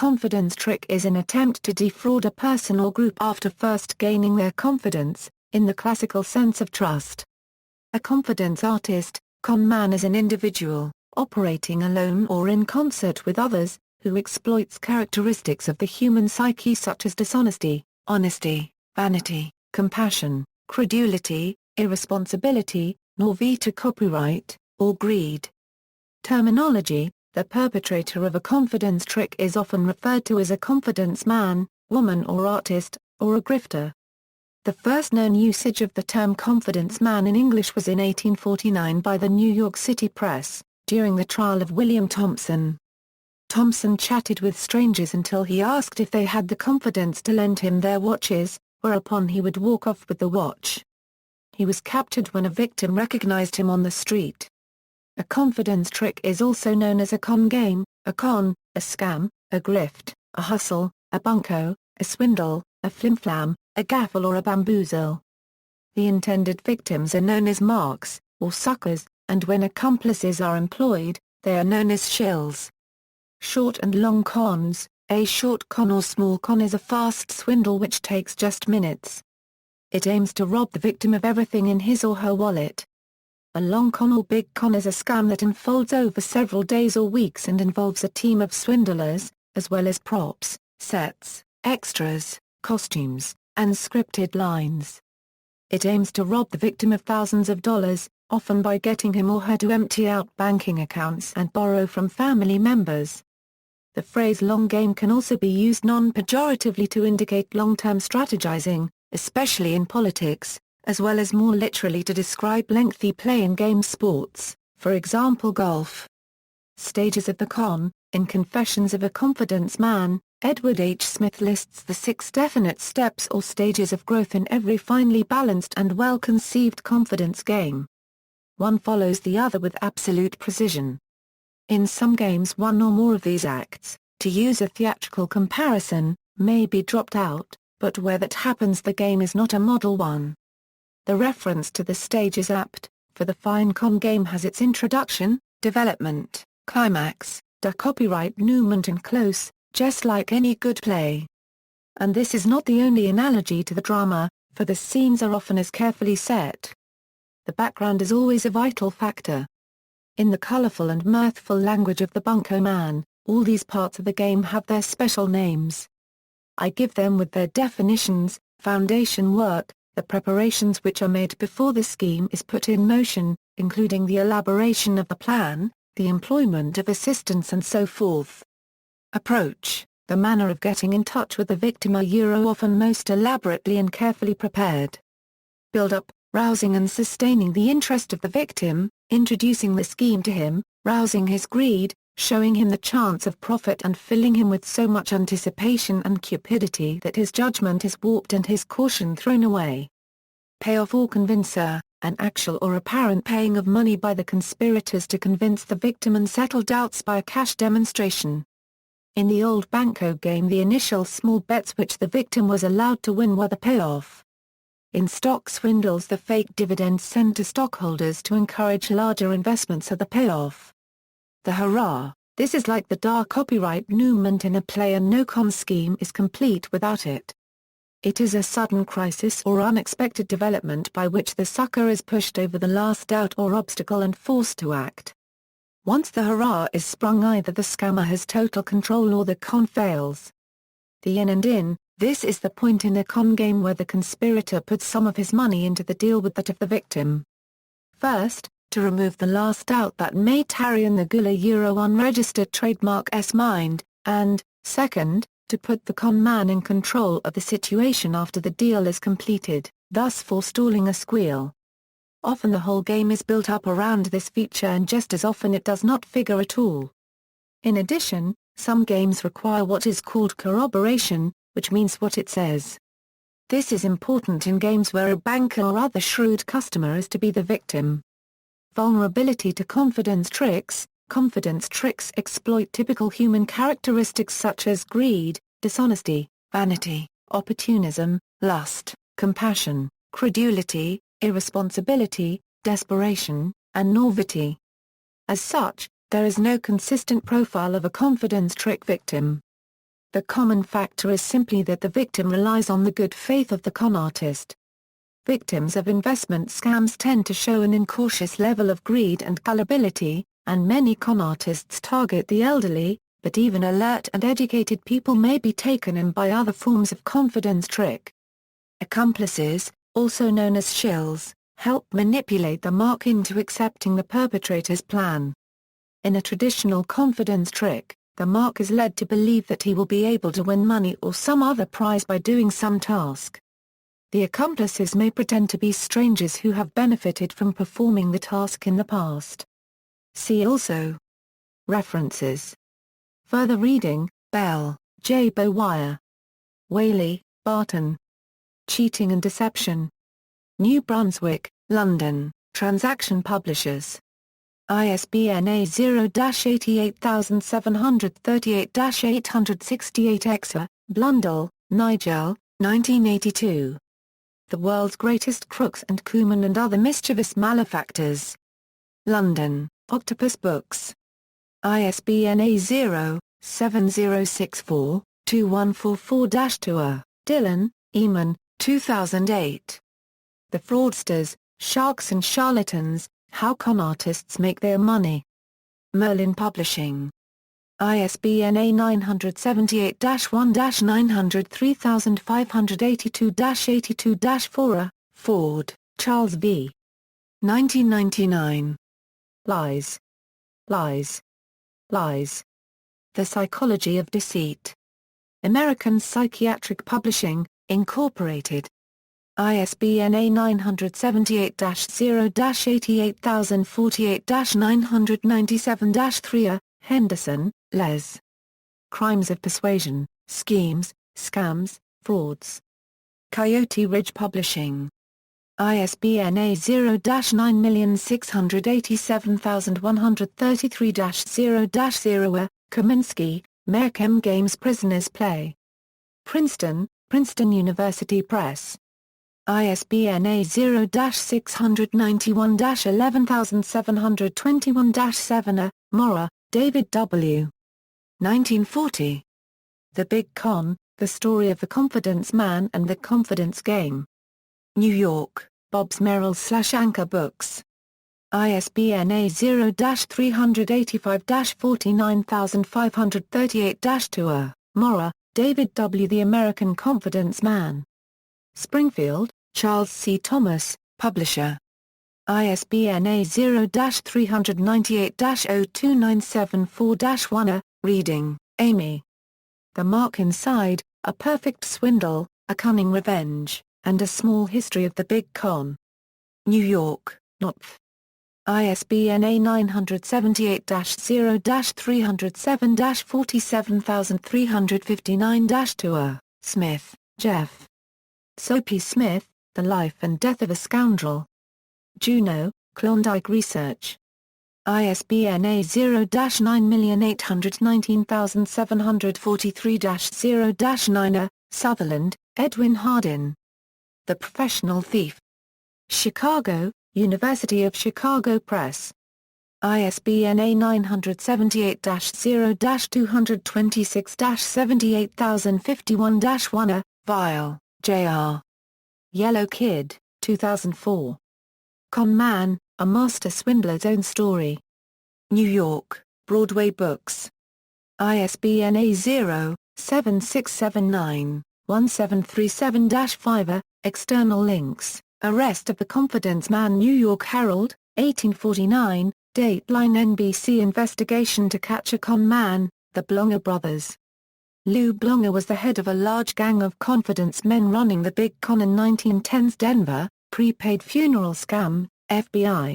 confidence trick is an attempt to defraud a person or group after first gaining their confidence, in the classical sense of trust. A confidence artist, con man, is an individual, operating alone or in concert with others, who exploits characteristics of the human psyche such as dishonesty, honesty, vanity, compassion, credulity, irresponsibility, naïveté, copyright, or greed. Terminology: the perpetrator of a confidence trick is often referred to as a confidence man, woman or artist, or a grifter. The first known usage of the term confidence man in English was in 1849 by the New York City Press, during the trial of William Thompson. Thompson chatted with strangers until he asked if they had the confidence to lend him their watches, whereupon he would walk off with the watch. He was captured when a victim recognized him on the street. A confidence trick is also known as a con game, a con, a scam, a grift, a hustle, a bunco, a swindle, a flimflam, a gaffle, or a bamboozle. The intended victims are known as marks, or suckers, and when accomplices are employed, they are known as shills. Short and long cons: a short con or small con is a fast swindle which takes just minutes. It aims to rob the victim of everything in his or her wallet. A long con or big con is a scam that unfolds over several days or weeks and involves a team of swindlers, as well as props, sets, extras, costumes, and scripted lines. It aims to rob the victim of thousands of dollars, often by getting him or her to empty out banking accounts and borrow from family members. The phrase long game can also be used non-pejoratively to indicate long-term strategizing, especially in politics, as well as more literally to describe lengthy play in game sports, for example golf. Stages of the con: in Confessions of a Confidence Man, Edward H. Smith lists the 6 definite steps or stages of growth in every finely balanced and well-conceived confidence game. One follows the other with absolute precision. In some games one or more of these acts, to use a theatrical comparison, may be dropped out, but where that happens the game is not a model one. The reference to the stage is apt, for the fine con game has its introduction, development, climax, copyright nouement and close, just like any good play. And this is not the only analogy to the drama, for the scenes are often as carefully set. The background is always a vital factor. In the colorful and mirthful language of the bunco man, all these parts of the game have their special names. I give them with their definitions: foundation work, the preparations which are made before the scheme is put in motion, including the elaboration of the plan, the employment of assistants and so forth. Approach, the manner of getting in touch with the victim are often most elaborately and carefully prepared. Build up, rousing and sustaining the interest of the victim, introducing the scheme to him, rousing his greed, showing him the chance of profit and filling him with so much anticipation and cupidity that his judgment is warped and his caution thrown away. Payoff or convincer, an actual or apparent paying of money by the conspirators to convince the victim and settle doubts by a cash demonstration. In the old banco game the initial small bets which the victim was allowed to win were the payoff. In stock swindles the fake dividends sent to stockholders to encourage larger investments are the payoff. The hurrah: this is like the dark copyright nouement in a play, and no con scheme is complete without it. It is a sudden crisis or unexpected development by which the sucker is pushed over the last doubt or obstacle and forced to act. Once the hurrah is sprung, either the scammer has total control or the con fails. The in, this is the point in a con game where the conspirator puts some of his money into the deal with that of the victim. First, to remove the last doubt that may tarry in the unregistered trademark's mind, and, second, to put the con man in control of the situation after the deal is completed, thus forestalling a squeal. Often the whole game is built up around this feature, and just as often it does not figure at all. In addition, some games require what is called corroboration, which means what it says. This is important in games where a banker or other shrewd customer is to be the victim. Vulnerability to confidence tricks. Confidence tricks exploit typical human characteristics such as greed, dishonesty, vanity, opportunism, lust, compassion, credulity, irresponsibility, desperation, and naïveté. As such, there is no consistent profile of a confidence trick victim. The common factor is simply that the victim relies on the good faith of the con artist. Victims of investment scams tend to show an incautious level of greed and gullibility, and many con artists target the elderly, but even alert and educated people may be taken in by other forms of confidence trick. Accomplices, also known as shills, help manipulate the mark into accepting the perpetrator's plan. In a traditional confidence trick, the mark is led to believe that he will be able to win money or some other prize by doing some task. The accomplices may pretend to be strangers who have benefited from performing the task in the past. See also. References. Further reading: Bell, J. Bowyer. Whaley, Barton. Cheating and Deception. New Brunswick, London, Transaction Publishers. ISBN A0-88738-868 Exeter, Blundell, Nigel, 1982. The World's Greatest Crooks and Koopman and Other Mischievous Malefactors. London, Octopus Books. ISBN A0-7064-2144-2. Dillon, Eamon, 2008. The Fraudsters, Sharks and Charlatans, How Con Artists Make Their Money. Merlin Publishing. ISBN A978-1-903582-82-4. Ford, Charles V. 1999. Lies. Lies. Lies. The Psychology of Deceit. American Psychiatric Publishing, Incorporated. ISBN A978-0-88048-997-3. Henderson, Les. Crimes of Persuasion, Schemes, Scams, Frauds. Coyote Ridge Publishing. ISBN A0-9687133-0-0. Kaminsky, Mayhem Games Prisoners Play. Princeton, Princeton University Press. ISBN A0-691-11721-7. Mora, David W. 1940. The Big Con, The Story of the Confidence Man and the Confidence Game. New York, Bobbs Merrill/Anchor Books. ISBN A0-385-49538-2. Mora, David W. The American Confidence Man. Springfield, Charles C. Thomas, Publisher. ISBN A0-398-02974-1. Reading, Amy. The Mark Inside, A Perfect Swindle, A Cunning Revenge, and A Small History of the Big Con. New York, Knopf. ISBN A978-0-307-47359-2. Smith, Jeff. Soapy Smith, The Life and Death of a Scoundrel. Juneau, Klondike Research. ISBN A0-9819743-0-9. Sutherland, Edwin Hardin. The Professional Thief. Chicago, University of Chicago Press. ISBN A978-0-226-78051-1. Vile, J.R. Yellow Kid, 2004. Con Man, A Master Swindler's Own Story. New York, Broadway Books. ISBN A0-7679-1737-5. External links, Arrest of the Confidence Man, New York Herald, 1849, Dateline NBC Investigation to Catch a Con Man, The Blonger Brothers. Lou Blonger was the head of a large gang of confidence men running the Big Con in 1910's Denver, Prepaid Funeral Scam, FBI.